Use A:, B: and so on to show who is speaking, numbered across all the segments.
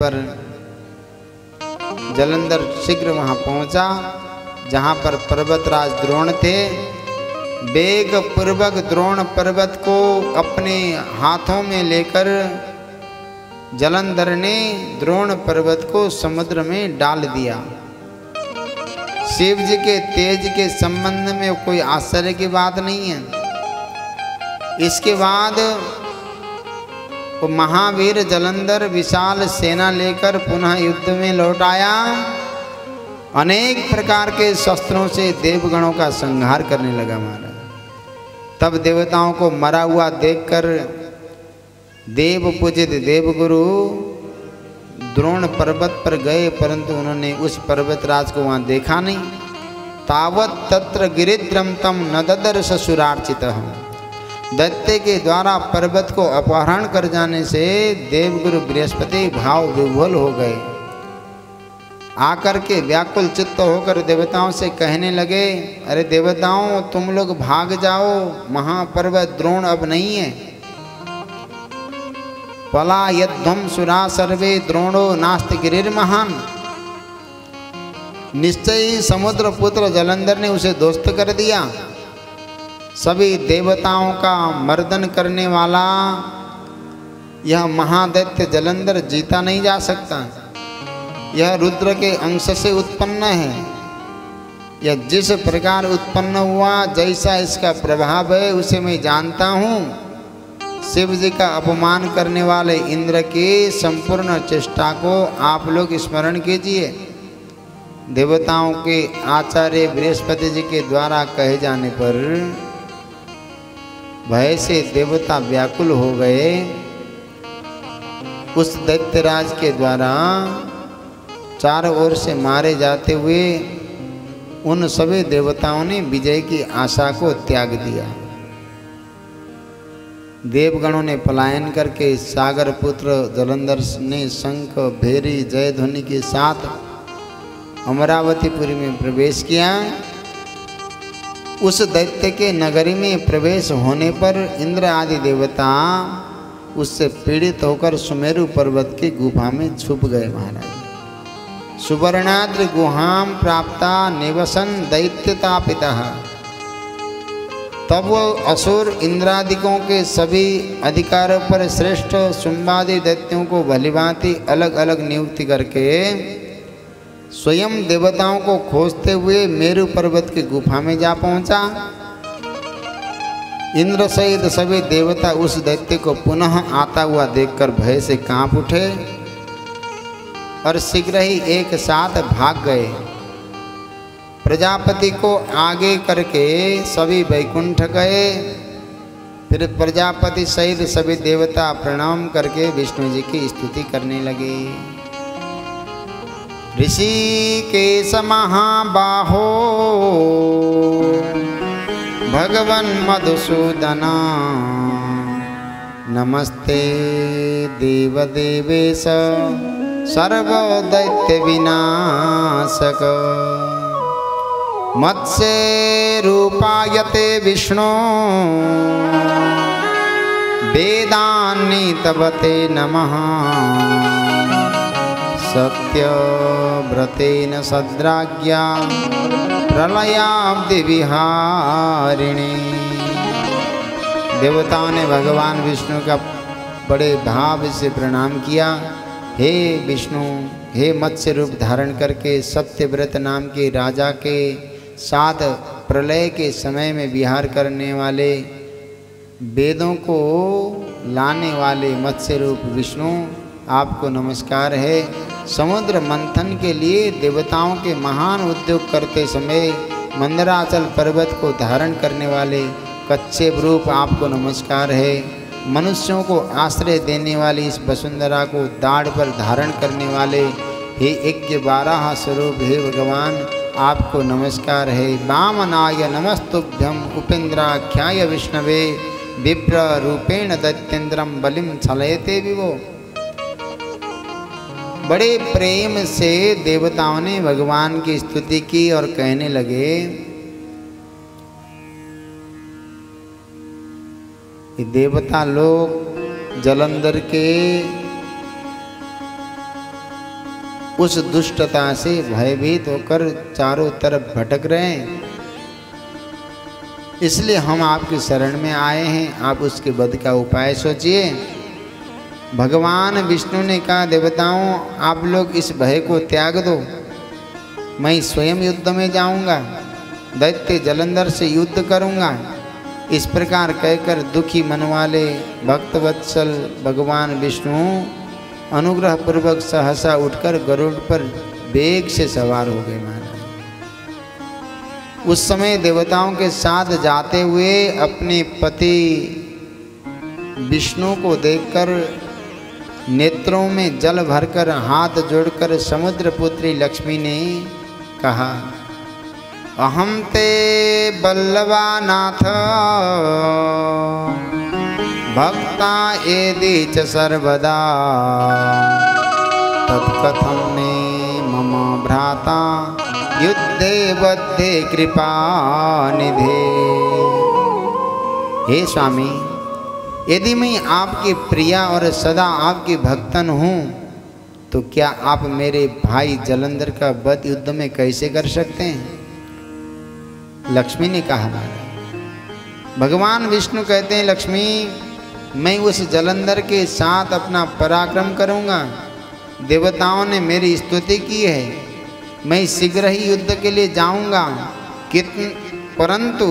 A: पर जलंधर शीघ्र वहां पहुंचा जहां पर पर्वतराज द्रोण थे। वेग पूर्वक द्रोण पर्वत को अपने हाथों में लेकर जलंधर ने द्रोण पर्वत को समुद्र में डाल दिया। शिव जी के तेज के संबंध में कोई आश्चर्य की बात नहीं है। इसके बाद वो महावीर जलंधर विशाल सेना लेकर पुनः युद्ध में लौट आया। अनेक प्रकार के शस्त्रों से देवगणों का संहार करने लगा महाराज। तब देवताओं को मरा हुआ देखकर देव पूजित देवगुरु द्रोण पर्वत पर गए, परंतु उन्होंने उस पर्वतराज को वहां देखा नहीं। तावत तत्र गिरिद्रम तम न ददर्श सुरार्चितः। दैत्य के द्वारा पर्वत को अपहरण कर जाने से देवगुरु बृहस्पति भाव विह्वल हो गए। आकर के व्याकुल चित्त होकर देवताओं से कहने लगे, अरे देवताओं तुम लोग भाग जाओ, महापर्वत द्रोण अब नहीं है। पला यध्वम सुरा सर्वे द्रोणो नास्ति गिरिर्महान। निश्चय ही समुद्र पुत्र जलंधर ने उसे दोस्त कर दिया। सभी देवताओं का मर्दन करने वाला यह महादैत्य जलंधर जीता नहीं जा सकता। यह रुद्र के अंश से उत्पन्न है। यह जिस प्रकार उत्पन्न हुआ, जैसा इसका प्रभाव है उसे मैं जानता हूँ। शिव जी का अपमान करने वाले इंद्र की संपूर्ण चेष्टा को आप लोग स्मरण कीजिए। देवताओं के आचार्य बृहस्पति जी के द्वारा कहे जाने पर भय से देवता व्याकुल हो गए। उस दैत्यराज के द्वारा चारों ओर से मारे जाते हुए उन सभी देवताओं ने विजय की आशा को त्याग दिया। देवगणों ने पलायन करके सागर पुत्र जलंधर ने शंख भेरी जय ध्वनि के साथ अमरावतीपुरी में प्रवेश किया। उस दैत्य के नगरी में प्रवेश होने पर इंद्र आदि देवता उससे पीड़ित होकर सुमेरु पर्वत की गुफा में छुप गए महाराज। सुवर्णाद्रि गुहाम प्राप्ता निवसन दैत्यतापितः। तब वो असुर इंद्रादिकों के सभी अधिकारों पर श्रेष्ठ शुंभादि दैत्यों को भलीभांति अलग अलग नियुक्ति करके स्वयं देवताओं को खोजते हुए मेरु पर्वत की गुफा में जा पहुंचा। इंद्र सहित सभी देवता उस दैत्य को पुनः आता हुआ देखकर भय से कांप उठे और शीघ्र ही एक साथ भाग गए। प्रजापति को आगे करके सभी वैकुंठ गए। फिर प्रजापति सहित सभी देवता प्रणाम करके विष्णु जी की स्तुति करने लगे। ऋषिकेश महाबाहो भगवन् मधुसूदना। नमस्ते देवदेवेश सर्वदैत्य विनाशक। मत्स्य रूपायते विष्णु वेदान्नि तवते नमः। सत्यव्रतेन सद्राज्ञा प्रलयाब्धि विहारिणी। देवताओं ने भगवान विष्णु का बड़े भाव से प्रणाम किया। हे विष्णु, हे मत्स्य रूप धारण करके सत्यव्रत नाम के राजा के साथ प्रलय के समय में विहार करने वाले, वेदों को लाने वाले मत्स्य रूप विष्णु, आपको नमस्कार है। समुद्र मंथन के लिए देवताओं के महान उद्योग करते समय मंदराचल पर्वत को धारण करने वाले कच्छप रूप, आपको नमस्कार है। मनुष्यों को आश्रय देने वाली इस वसुंधरा को दाढ़ पर धारण करने वाले हे यज्ञ बारह स्वरूप हे भगवान, आपको नमस्कार है। वामनाय नमस्तुभ्यम उपेन्द्राख्याय विष्णवे। विप्र रूपेण दैत्येन्द्रम बलिम छलयते विभो। बड़े प्रेम से देवताओं ने भगवान की स्तुति की और कहने लगे, देवता लोग जलंधर के उस दुष्टता से भयभीत होकर चारों तरफ भटक रहे हैं। इसलिए हम आपकी शरण में आए हैं, आप उसके वध का उपाय सोचिए। भगवान विष्णु ने कहा, देवताओं आप लोग इस भय को त्याग दो, मैं स्वयं युद्ध में जाऊंगा, दैत्य जलंधर से युद्ध करूंगा। इस प्रकार कहकर दुखी मन वाले भक्तवत्सल भगवान विष्णु अनुग्रह पूर्वक सहसा उठकर गरुड़ पर वेग से सवार हो गए महाराज। उस समय देवताओं के साथ जाते हुए अपने पति विष्णु को देखकर नेत्रों में जल भरकर हाथ जोड़कर समुद्र पुत्री लक्ष्मी ने कहा, अहम ते बल्लवानाथ भक्ता एदि च सर्वदा तत्कथं मे मम भ्राता युद्धे बद्धे कृपा निधे। हे स्वामी, यदि मैं आपकी प्रिया और सदा आपकी भक्तन हूँ तो क्या आप मेरे भाई जलंधर का वध युद्ध में कैसे कर सकते हैं? लक्ष्मी ने कहा। भगवान विष्णु कहते हैं, लक्ष्मी मैं उस जलंधर के साथ अपना पराक्रम करूंगा। देवताओं ने मेरी स्तुति की है, मैं शीघ्र ही युद्ध के लिए जाऊंगा। परंतु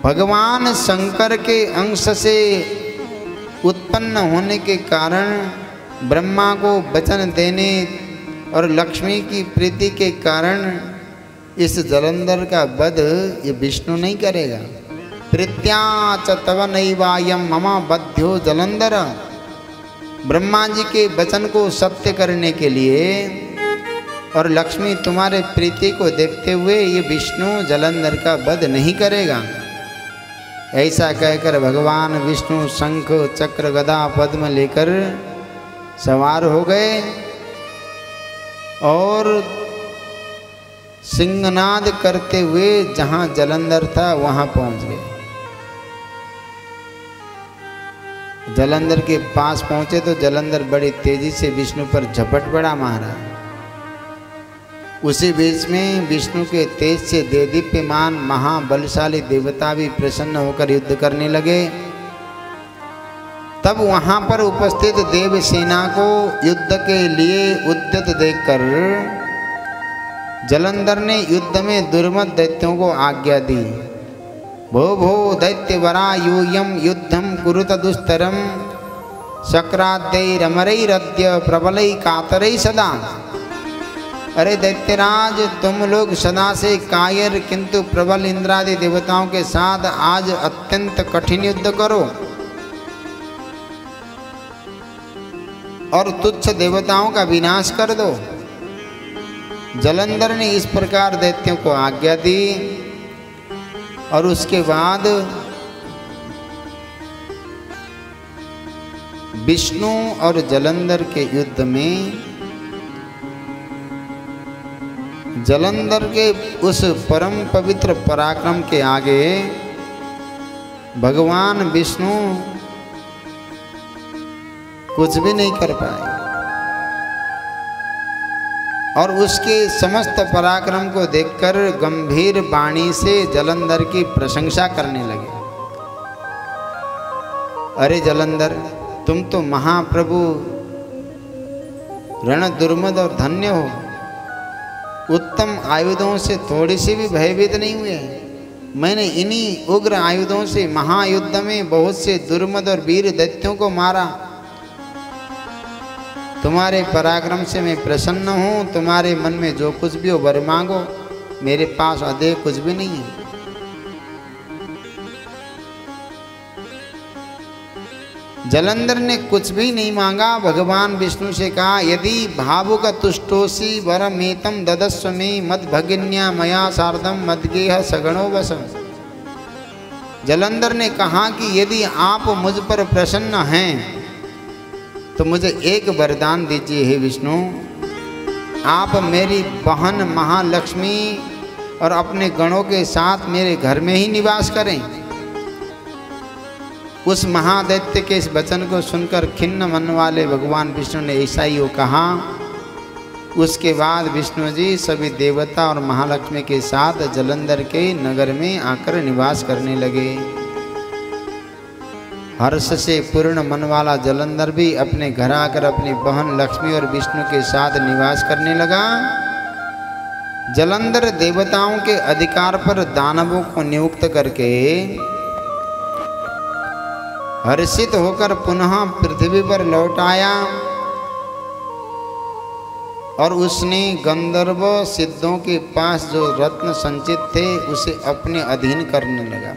A: भगवान शंकर के अंश से उत्पन्न होने के कारण ब्रह्मा को वचन देने और लक्ष्मी की प्रीति के कारण इस जलंधर का वध ये विष्णु नहीं करेगा। प्रीत्या च तव नैवायम मम बध्यो जलंधर। ब्रह्मा जी के वचन को सत्य करने के लिए और लक्ष्मी तुम्हारे प्रीति को देखते हुए ये विष्णु जलंधर का वध नहीं करेगा। ऐसा कहकर भगवान विष्णु शंख चक्र गदा पद्म लेकर सवार हो गए और सिंहनाद करते हुए जहां जलंधर था वहां पहुंच गए। जलंधर के पास पहुंचे तो जलंधर बड़ी तेजी से विष्णु पर झपट पड़ा महाराज। उसी बीच में विष्णु के तेज से देदीप्यमान महाबलशाली देवता भी प्रसन्न होकर युद्ध करने लगे। तब वहां पर उपस्थित देव सेना को युद्ध के लिए उद्यत देखकर जलंधर ने युद्ध में दुर्मत दैत्यों को आज्ञा दी। भो भो दैत्यवरा यूयम युद्धम कुरुत दुस्तरम शक्राद्यैरमरैरद्य प्रबलै कातरै सदा। अरे दैत्यराज, तुम लोग सदा से कायर किंतु प्रबल इंद्रादि देवताओं के साथ आज अत्यंत कठिन युद्ध करो और तुच्छ देवताओं का विनाश कर दो। जलंधर ने इस प्रकार दैत्यों को आज्ञा दी और उसके बाद विष्णु और जलंधर के युद्ध में जलंधर के उस परम पवित्र पराक्रम के आगे भगवान विष्णु कुछ भी नहीं कर पाए और उसके समस्त पराक्रम को देखकर गंभीर वाणी से जलंधर की प्रशंसा करने लगे। अरे जलंधर, तुम तो महाप्रभु रण दुर्मद और धन्य हो। उत्तम आयुधों से थोड़ी सी भी भयभीत नहीं हुए। मैंने इन्हीं उग्र आयुधों से महायुद्ध में बहुत से दुर्मद और वीर दैत्यों को मारा। तुम्हारे पराक्रम से मैं प्रसन्न हूँ। तुम्हारे मन में जो कुछ भी हो वर मांगो, मेरे पास अधिक कुछ भी नहीं है। जलंधर ने कुछ भी नहीं मांगा। भगवान विष्णु से कहा, यदि भावुक तुष्टोसी वरमेतम ददस्व में मद भगिन्या मया सार्धम मदगेह सगणो वसम। जलंधर ने कहा कि यदि आप मुझ पर प्रसन्न हैं तो मुझे एक वरदान दीजिए। हे विष्णु, आप मेरी बहन महालक्ष्मी और अपने गणों के साथ मेरे घर में ही निवास करें। उस महादैत्य के इस वचन को सुनकर खिन्न मन वाले भगवान विष्णु ने ऐसा ही कहा उसके बाद विष्णु जी सभी देवता और महालक्ष्मी के साथ जालंधर के नगर में आकर निवास करने लगे। हर्ष से पूर्ण मन वाला जालंधर भी अपने घर आकर अपनी बहन लक्ष्मी और विष्णु के साथ निवास करने लगा। जालंधर देवताओं के अधिकार पर दानवों को नियुक्त करके हर्षित होकर पुनः पृथ्वी पर लौट आया और उसने गंधर्व सिद्धों के पास जो रत्न संचित थे उसे अपने अधीन करने लगा।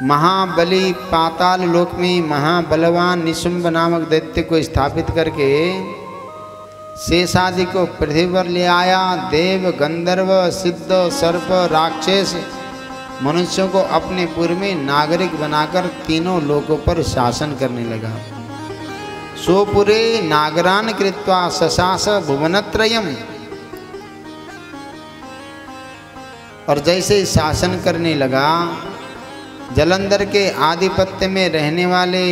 A: महाबली पाताल लोक में महाबलवान निशुंभ नामक दैत्य को स्थापित करके शेषादि को पृथ्वी पर ले आया। देव गंधर्व सिद्ध सर्प राक्षस मनुष्यों को अपने पुर में नागरिक बनाकर तीनों लोकों पर शासन करने लगा। सोपुरे नागरान कृत्वा सशास भुवनत्रयम्। और जैसे शासन करने लगा, जालंधर के आधिपत्य में रहने वाले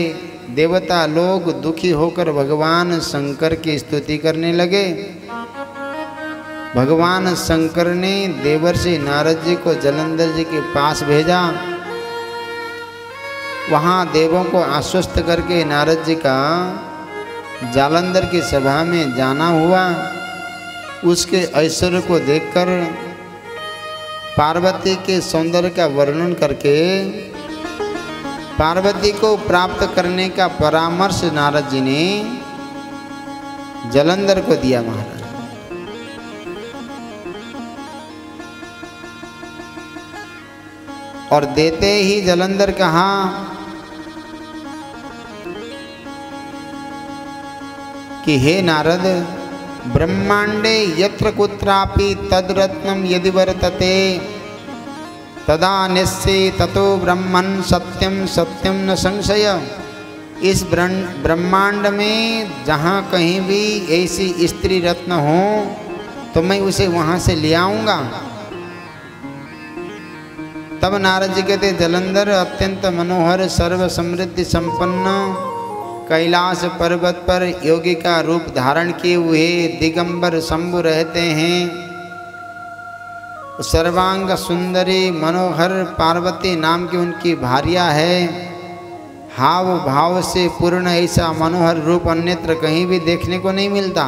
A: देवता लोग दुखी होकर भगवान शंकर की स्तुति करने लगे। भगवान शंकर ने देवर्षि नारद जी को जालंधर जी के पास भेजा। वहाँ देवों को आश्वस्त करके नारद जी का जालंधर की सभा में जाना हुआ। उसके ऐश्वर्य को देखकर पार्वती के सौंदर्य का वर्णन करके पार्वती को प्राप्त करने का परामर्श नारद जी ने जालंधर को दिया। महाराज और देते ही जालंधर कहा कि हे नारद, ब्रह्मांडे यत्र कुत्रापि तद्रत्नम यदि वर्तते तदा निश्चे ततो ब्रह्मन् सत्यम सत्यम न संशय। इस ब्रह्मांड में जहाँ कहीं भी ऐसी स्त्री रत्न हो तो मैं उसे वहाँ से ले आऊँगा। तब नारद जी कहते, जालंधर अत्यंत मनोहर सर्व समृद्धि संपन्न कैलाश पर्वत पर योगी का रूप धारण किए हुए दिगंबर शंभु रहते हैं। सर्वांग सुंदरी मनोहर पार्वती नाम की उनकी भार्या है। हाव भाव से पूर्ण ऐसा मनोहर रूप अन्यत्र कहीं भी देखने को नहीं मिलता।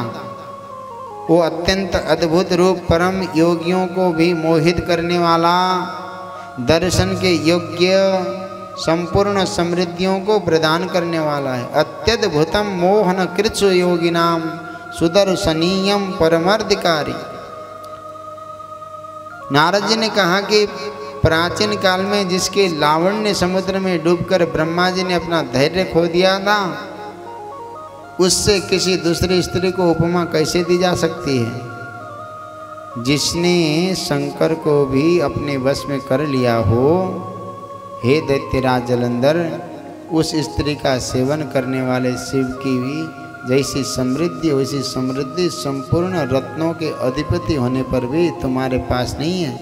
A: वो अत्यंत अद्भुत रूप परम योगियों को भी मोहित करने वाला, दर्शन के योग्य संपूर्ण समृद्धियों को प्रदान करने वाला है। अत्यद्भुतम मोहन कृत्सु योगिनाम सुदर्शनीयम परमार्धिकारी। नारद जी ने कहा कि प्राचीन काल में जिसके लावण्य समुद्र में डूबकर ब्रह्मा जी ने अपना धैर्य खो दिया था, उससे किसी दूसरी स्त्री को उपमा कैसे दी जा सकती है। जिसने शंकर को भी अपने वश में कर लिया हो, हे दैत्यराज जालंधर, उस स्त्री का सेवन करने वाले शिव की भी जैसी समृद्धि वैसी समृद्धि संपूर्ण रत्नों के अधिपति होने पर भी तुम्हारे पास नहीं है।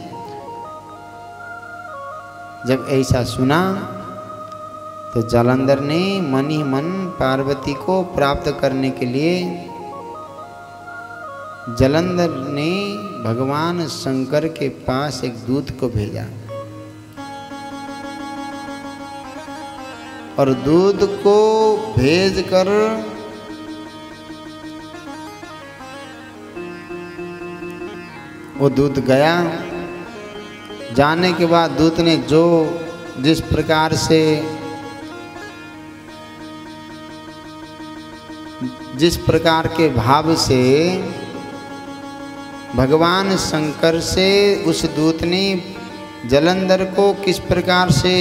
A: जब ऐसा सुना तो जालंधर ने मन ही मन पार्वती को प्राप्त करने के लिए जालंधर ने भगवान शंकर के पास एक दूत को भेजा और दूध को भेजकर वो दूत गया। जाने के बाद दूत ने जिस प्रकार से जिस प्रकार के भाव से भगवान शंकर से उस दूत ने जालंधर को किस प्रकार से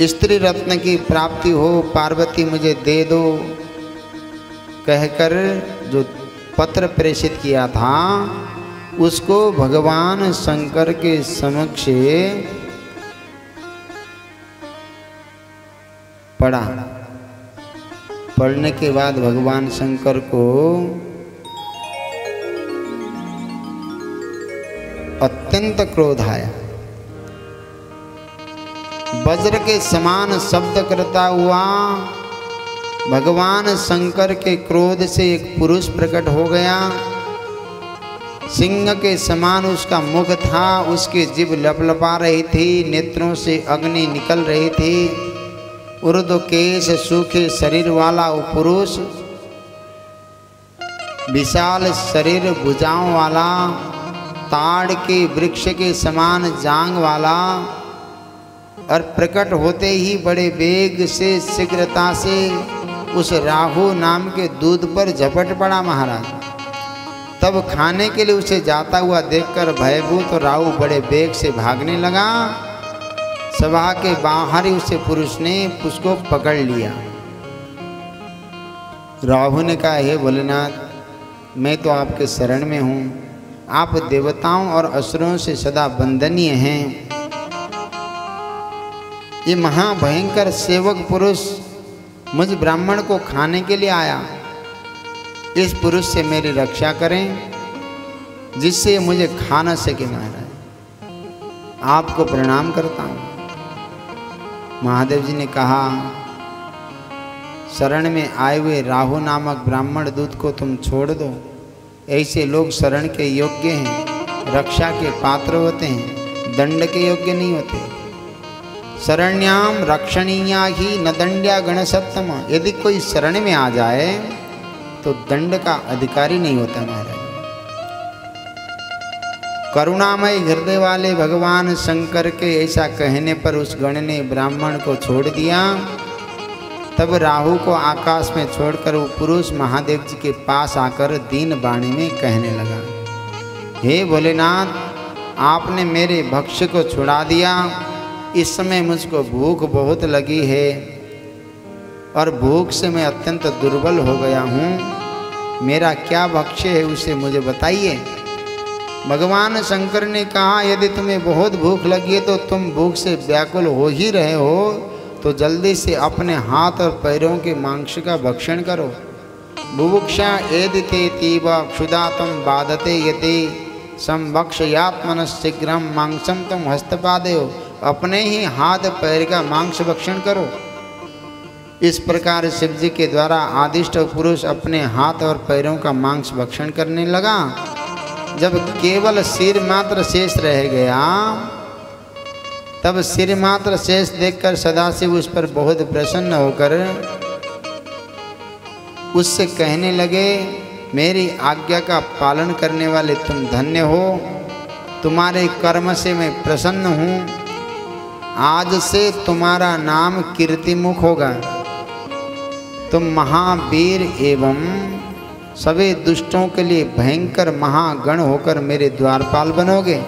A: स्त्री रत्न की प्राप्ति हो, पार्वती मुझे दे दो कहकर जो पत्र प्रेषित किया था, उसको भगवान शंकर के समक्ष पढ़ा। पढ़ने के बाद भगवान शंकर को अत्यंत क्रोध आया। वज्र के समान शब्द करता हुआ भगवान शंकर के क्रोध से एक पुरुष प्रकट हो गया। सिंह के समान उसका मुख था, उसकी जीभ लपलपा रही थी, नेत्रों से अग्नि निकल रही थी। उर्द केश सूखे शरीर वाला वो पुरुष, विशाल शरीर, भुजाओं वाला, ताड़ के वृक्ष के समान जांग वाला, और प्रकट होते ही बड़े वेग से शीघ्रता से उस राहु नाम के दूध पर झपट पड़ा महाराज। तब खाने के लिए उसे जाता हुआ देखकर भयभूत राहु बड़े वेग से भागने लगा। सभा के बाहर ही उसे पुरुष ने उसको पकड़ लिया। राहु ने कहा, हे भोलेनाथ, मैं तो आपके शरण में हूँ। आप देवताओं और असुरों से सदा वंदनीय हैं। ये महाभयंकर सेवक पुरुष मुझ ब्राह्मण को खाने के लिए आया। इस पुरुष से मेरी रक्षा करें, जिससे मुझे खा न सके महाराज। आपको प्रणाम करता हूँ। महादेव जी ने कहा, शरण में आए हुए राहु नामक ब्राह्मण दूत को तुम छोड़ दो। ऐसे लोग शरण के योग्य हैं, रक्षा के पात्र होते हैं, दंड के योग्य नहीं होते। शरण्याम रक्षणीया ही न दंड्या गणसत्तम। यदि कोई शरण में आ जाए तो दंड का अधिकारी नहीं होता महाराज। करुणामय हृदय वाले भगवान शंकर के ऐसा कहने पर उस गण ने ब्राह्मण को छोड़ दिया। तब राहु को आकाश में छोड़कर वो पुरुष महादेव जी के पास आकर दीन वाणी में कहने लगा, हे भोलेनाथ, आपने मेरे भक्ष्य को छुड़ा दिया। इस समय मुझको भूख बहुत लगी है और भूख से मैं अत्यंत दुर्बल हो गया हूँ। मेरा क्या भक्ष्य है उसे मुझे बताइए। भगवान शंकर ने कहा, यदि तुम्हें बहुत भूख लगी है तो तुम भूख से व्याकुल हो ही रहे हो, तो जल्दी से अपने हाथ और पैरों के मांस का भक्षण करो। बुभुक्षा एदिते तीव क्षुधा तुम बाधते यदि संभक्षयात्मन शीघ्रम मांसम तुम हस्तपादेव। अपने ही हाथ पैर का मांस भक्षण करो। इस प्रकार शिव जी के द्वारा आदिष्ट पुरुष अपने हाथ और पैरों का मांस भक्षण करने लगा। जब केवल सिर मात्र शेष रह गया, तब सिर मात्र शेष देखकर सदाशिव उस पर बहुत प्रसन्न होकर उससे कहने लगे, मेरी आज्ञा का पालन करने वाले तुम धन्य हो। तुम्हारे कर्म से मैं प्रसन्न हूँ। आज से तुम्हारा नाम कीर्तिमुख होगा। तुम महावीर एवं सभी दुष्टों के लिए भयंकर महागण होकर मेरे द्वारपाल बनोगे।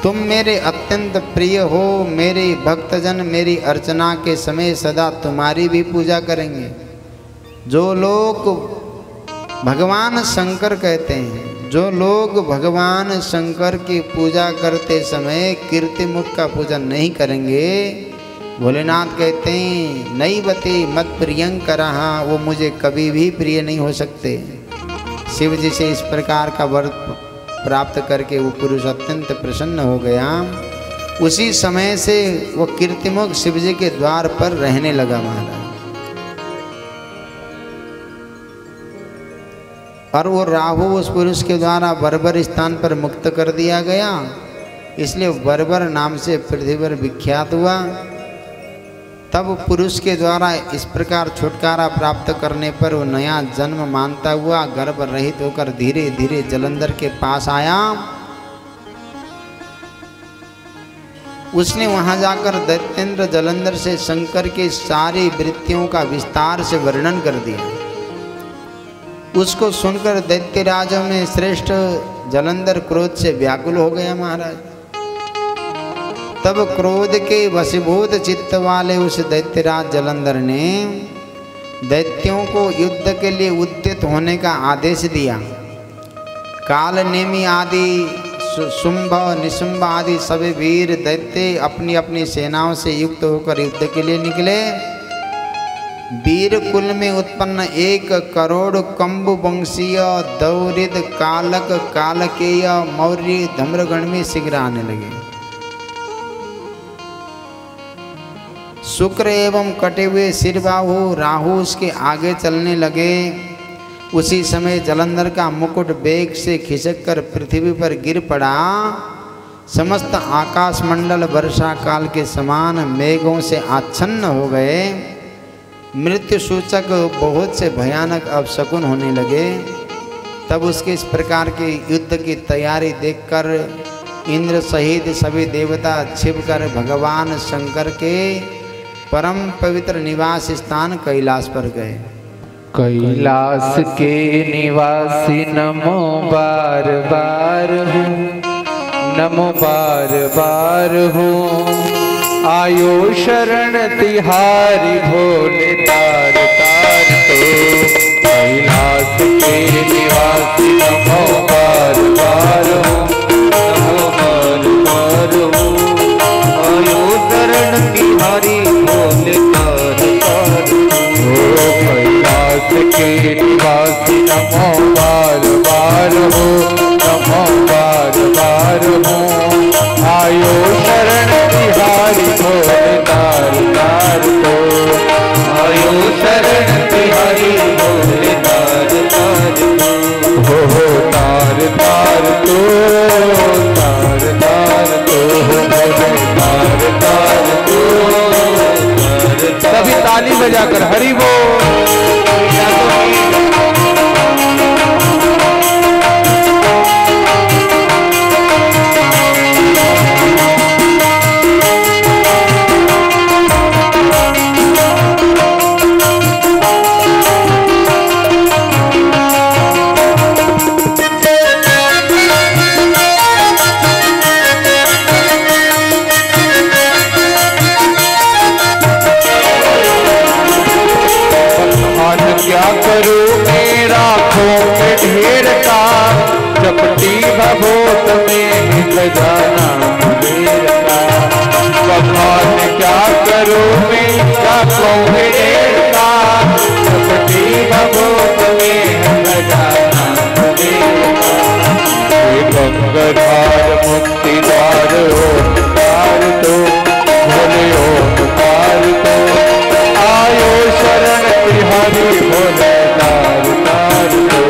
A: तुम मेरे अत्यंत प्रिय हो। मेरे भक्तजन मेरी अर्चना के समय सदा तुम्हारी भी पूजा करेंगे। जो लोग भगवान शंकर कहते हैं, जो लोग भगवान शंकर की पूजा करते समय कीर्तिमुख का पूजन नहीं करेंगे, भोलेनाथ कहते हैं, नई बते मत प्रियंकर, वो मुझे कभी भी प्रिय नहीं हो सकते। शिव जी से इस प्रकार का वर प्राप्त करके वो पुरुष अत्यंत प्रसन्न हो गया। उसी समय से वो कीर्तिमुख शिव जी के द्वार पर रहने लगा महाराज। और वो राहु उस पुरुष के द्वारा बर्बर स्थान पर मुक्त कर दिया गया, इसलिए बर्बर नाम से पृथ्वी पर विख्यात हुआ। तब पुरुष के द्वारा इस प्रकार छुटकारा प्राप्त करने पर वो नया जन्म मानता हुआ गर्भ रहित होकर धीरे धीरे जलंधर के पास आया। उसने वहां जाकर दैत्येंद्र जलंधर से शंकर की सारी वृत्तियों का विस्तार से वर्णन कर दिया। उसको सुनकर दैत्यराजों में श्रेष्ठ जलंधर क्रोध से व्याकुल हो गया महाराज। तब क्रोध के वशीभूत चित्त वाले उस दैत्यराज जलंधर ने दैत्यों को युद्ध के लिए उद्यत होने का आदेश दिया। कालनेमी आदि शुंभ निशुंभ आदि सभी वीर दैत्य अपनी अपनी सेनाओं से युक्त होकर युद्ध के लिए निकले। वीर कुल में उत्पन्न 1 करोड़ कंबु वंशीय दौरिद कालक कालकेय मौर्य धम्रगण में शीघ्र आने लगे। शुक्र एवं कटे हुए सिर बाहु राहु उसके आगे चलने लगे। उसी समय जलंधर का मुकुट वेग से खिसक कर पृथ्वी पर गिर पड़ा। समस्त आकाश मंडल वर्षा काल के समान मेघों से आच्छन्न हो गए। मृत्यु सूचक बहुत से भयानक अपशकुन होने लगे। तब उसके इस प्रकार के युद्ध की तैयारी देखकर इंद्र सहित सभी देवता छिपकर भगवान शंकर के परम पवित्र निवास स्थान कैलाश पर गए।
B: कैलाश के निवासी नमो बार बार हूँ, नमो बार बार हूँ। आयो शरण तिहारी भोले तार तार तो। कैलाश के निवासी नमो बार बार हूँ, नमो बार बार हूँ। आयो शरण तिहारी भोले तार तार तो। कैलाश के निवासी नमो बार बार हूँ, नमो बार बार हूँ। आयो शरण तिहारी भोले तार तार तो। आयो शरण तिहारी भोले तार तार तो। हो तार तार तो, तार तार तो, भोले तार तार तो। सभी ताली बजाकर हरि बोल। क्या करूं मेरा खोके ढेर का, चपटी भभूत में खजाना कुबेर का। भगवान क्या करूं मेरा खोके ढेर का, चपटी भभूत में खजाना कुबेर का। गंगाधार मुक्ति द्वार ओंकार तो, भोले ओंकार तो। आयो शरण तिहारी भोले तार तार तो।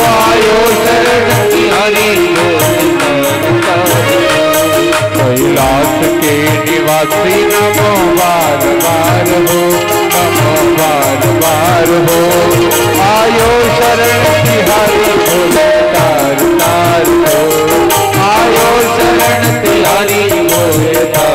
B: आयो शरण तिहारी भोले तार तार। कैलाश के निवासी नमो बार बार हो, नमो बार बार हो। आयो शरण तिहारी भोले तार तार तो। आयो शरण तिहारी भोले तार